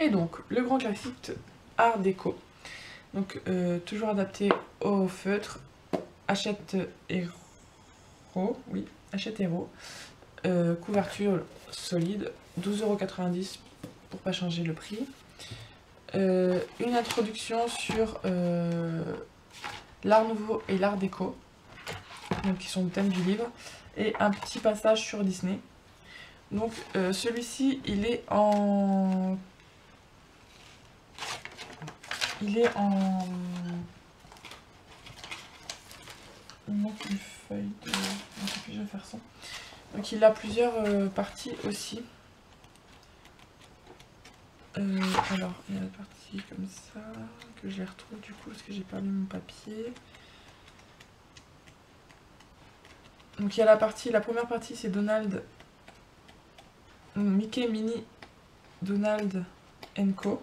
Et donc, le grand classique Art déco. Donc, toujours adapté au feutre. Hachette Héros, oui, Hachette Héros. Couverture solide, 12,90 € pour pas changer le prix. Une introduction sur l'art nouveau et l'art déco, donc qui sont le thème du livre, et un petit passage sur Disney. Donc celui-ci, il est en il manque une feuille de... je vais faire ça. Donc il a plusieurs parties aussi. Alors, il y a la partie comme ça, que je les retrouve du coup, parce que j'ai pas mis mon papier. Donc il y a la première partie, c'est Donald, Mickey, Minnie, Donald Co.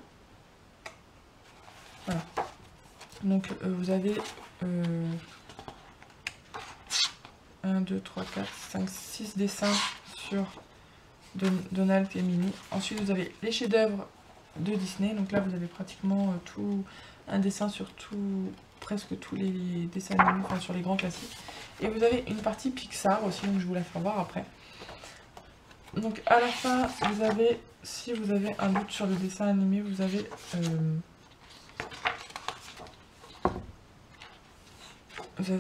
Voilà. Donc vous avez 1, 2, 3, 4, 5, 6 dessins sur Donald et Minnie. Ensuite vous avez les chefs-d'œuvre de Disney. Donc là vous avez pratiquement un dessin sur presque tous les dessins animés, enfin sur les grands classiques. Et vous avez une partie Pixar aussi, donc je vous la ferai voir après. Donc à la fin, vous avez, si vous avez un doute sur le dessin animé, vous avez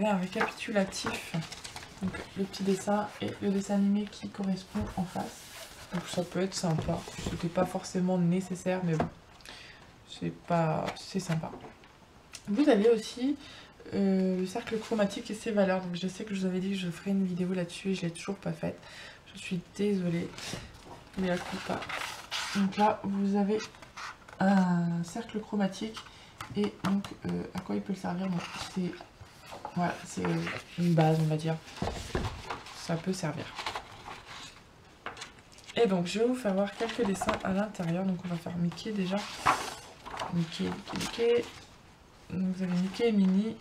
un récapitulatif, donc le petit dessin et le dessin animé qui correspond en face. Donc ça peut être sympa, c'était pas forcément nécessaire, mais bon, c'est sympa. Vous avez aussi le cercle chromatique et ses valeurs. Donc je sais que je vous avais dit que je ferais une vidéo là-dessus et je l'ai toujours pas faite. Je suis désolée, mais la coupe pas. Donc là, vous avez un cercle chromatique et donc à quoi il peut le servir. Donc c'est voilà, c'est une base, on va dire. Ça peut servir. Et donc je vais vous faire voir quelques dessins à l'intérieur. Donc on va faire Mickey déjà. Mickey. Donc vous avez Mickey et Minnie.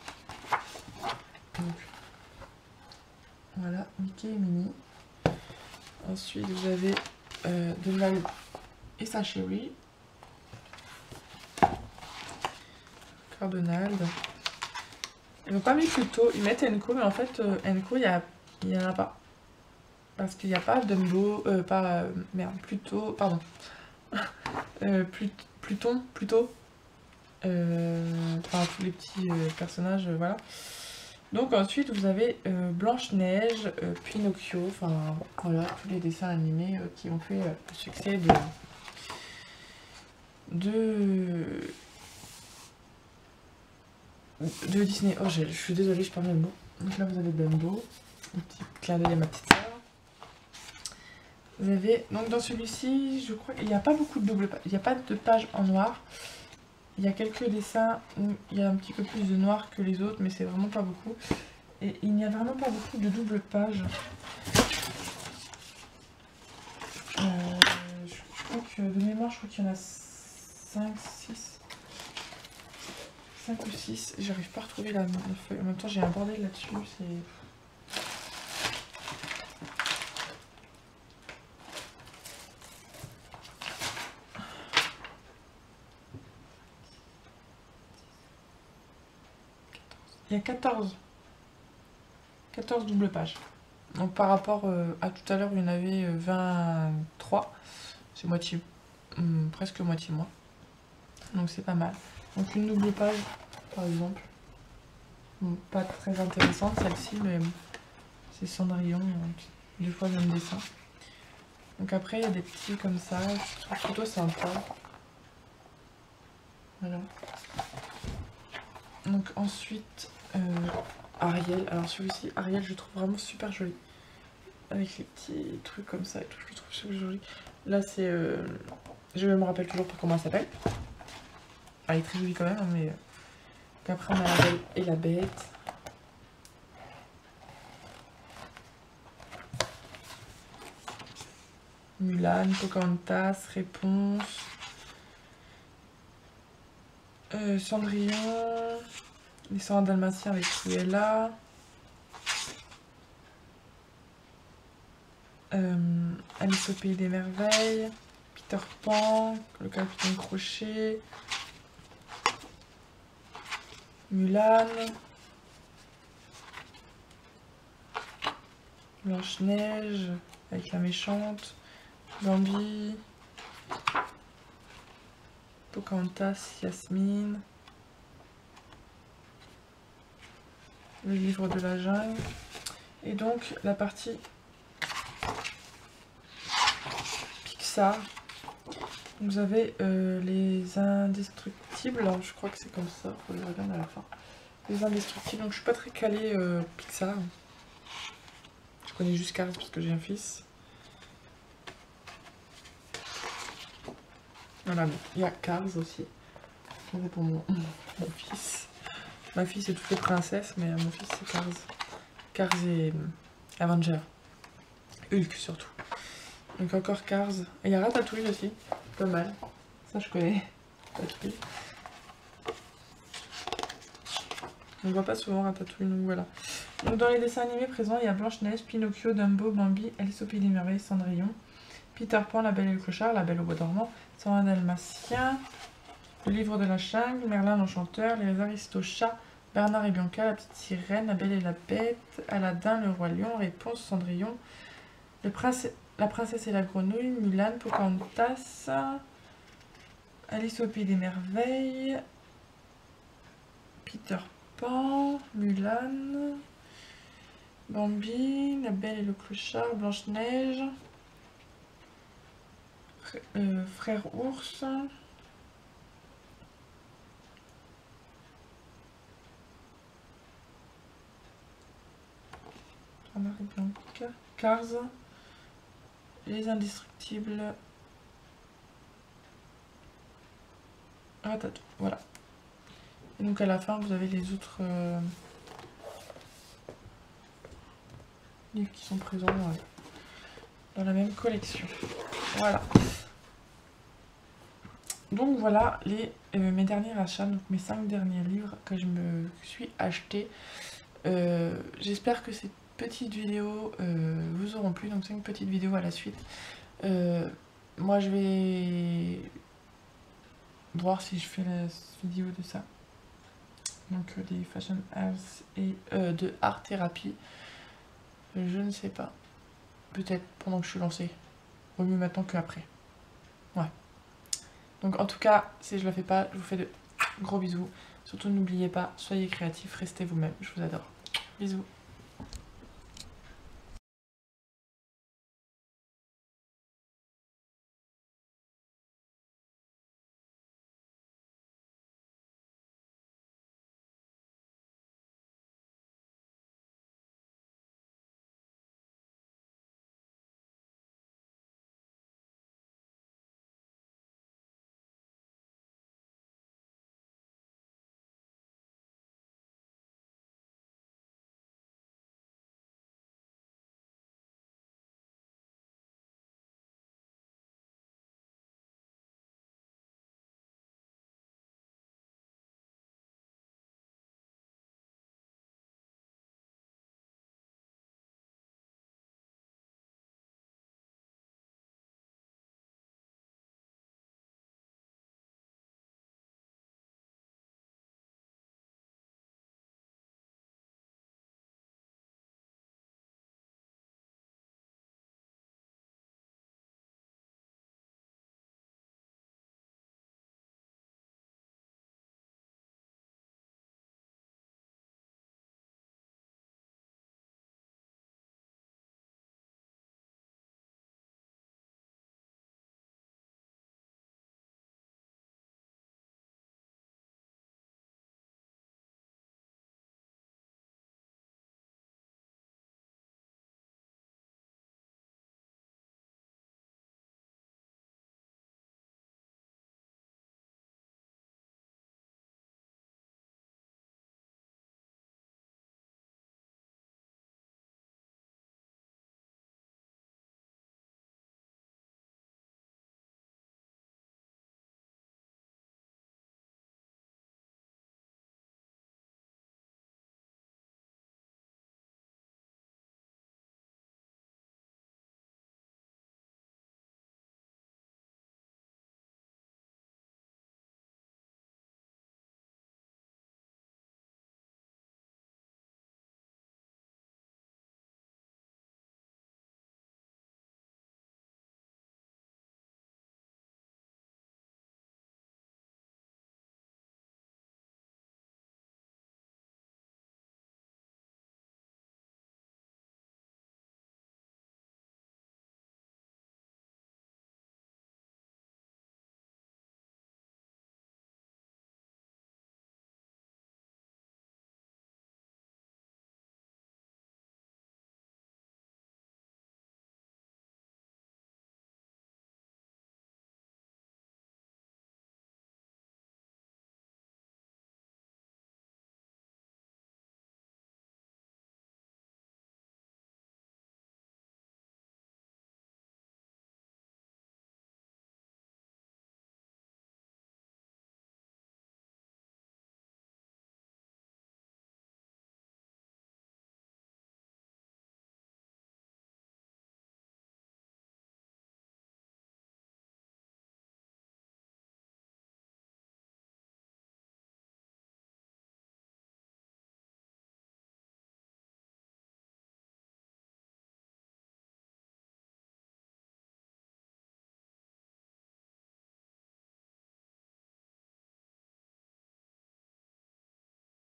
Donc, voilà, Mickey et Minnie. Ensuite vous avez Donald et sa chérie. Encore Donald. Ils n'ont pas mis plus tôt, ils mettent Enco, mais en fait Enco il n'y en a pas. Parce qu'il n'y a pas Dumbo, Pluto, pardon. Pluton, plutôt. Enfin tous les petits personnages, voilà. Donc ensuite vous avez Blanche-Neige, Pinocchio, enfin voilà, tous les dessins animés qui ont fait le succès de Disney. Oh, je suis désolée, je perds mes mots. Donc là vous avez Dumbo, un petit clin d'œil à ma petite sœur. Vous avez, donc dans celui-ci, je crois qu'il n'y a pas beaucoup de double page, il n'y a pas de page en noir. Il y a quelques dessins où il y a un petit peu plus de noir que les autres, mais c'est vraiment pas beaucoup. Et il n'y a vraiment pas beaucoup de double pages. Je crois que de mémoire, je crois qu'il y en a 5, 6. 5 ou 6. J'arrive pas à retrouver la feuille. En même temps, j'ai un bordel là-dessus. Il y a 14 doubles pages. Donc par rapport à tout à l'heure, il y en avait 23. C'est moitié, presque moitié moins. Donc c'est pas mal. Donc une double page, par exemple. Bon, pas très intéressante celle-ci, mais c'est Cendrillon. Deux fois le même dessin. Donc après, il y a des petits comme ça. Je trouve plutôt sympa. Voilà. Donc ensuite, Ariel. Alors celui-ci, Ariel, je trouve vraiment super joli. Avec les petits trucs comme ça et tout, je le trouve super joli. Là, c'est... je me rappelle toujours pas comment elle s'appelle. Elle est très jolie quand même, hein, mais... Après, on a la Belle et la Bête. Mulan, Pocahontas, Réponse. Cendrillon. Les 101 Dalmatiens avec Cruella. Alice au Pays des Merveilles. Peter Pan, le Capitaine Crochet, Mulan, Blanche-Neige avec la méchante, Bambi, Pocahontas, Yasmine, le livre de la jungle, et donc la partie Pixar. Vous avez les indestructibles, alors je crois que c'est comme ça, faut les regarder à la fin. Les indestructibles, donc je suis pas très calée Pixar. Je connais juste Cars parce que j'ai un fils. Voilà, il y a Cars aussi. C'est pour mon fils. Ma fille c'est toutes les princesses, mais mon fils c'est Cars. Cars et Avenger. Hulk surtout. Donc encore Cars. Et il y a Ratatouille aussi. Pas mal. Ça je connais. Ratatouille. On ne voit pas souvent Ratatouille, donc voilà. Donc dans les dessins animés présents, il y a Blanche-Neige, Pinocchio, Dumbo, Bambi, Alice au Pays des Merveilles, Cendrillon, Peter Pan, La Belle et le Clochard, La Belle au Bois dormant, 101 Dalmatiens, Le Livre de la Jungle, Merlin l'Enchanteur, Les Aristochats, Bernard et Bianca, La Petite Sirène, La Belle et la Bête, Aladdin, Le Roi Lion, Réponse, Cendrillon, La Princesse et la Grenouille, Mulan, Pocahontas, Alice au Pays des Merveilles, Peter Pan, Mulan, Bambi, La Belle et le Clochard, Blanche-Neige, Frère Ours, Bernard et Bianca, Cars, Les Indestructibles, Ratatouille, voilà. Et donc à la fin vous avez les autres livres qui sont présents dans la même collection. Voilà. Donc voilà mes derniers achats, donc mes 5 derniers livres que je me suis achetés. J'espère que ces petites vidéos vous auront plu, donc 5 petites vidéos à la suite. Moi je vais voir si je fais la vidéo de ça. Donc des fashion arts et de art thérapie. Je ne sais pas. Peut-être pendant que je suis lancée. Vaut mieux maintenant qu'après. Ouais. Donc en tout cas, si je ne le fais pas, je vous fais de gros bisous. Surtout n'oubliez pas, soyez créatifs, restez vous-même. Je vous adore. Bisous.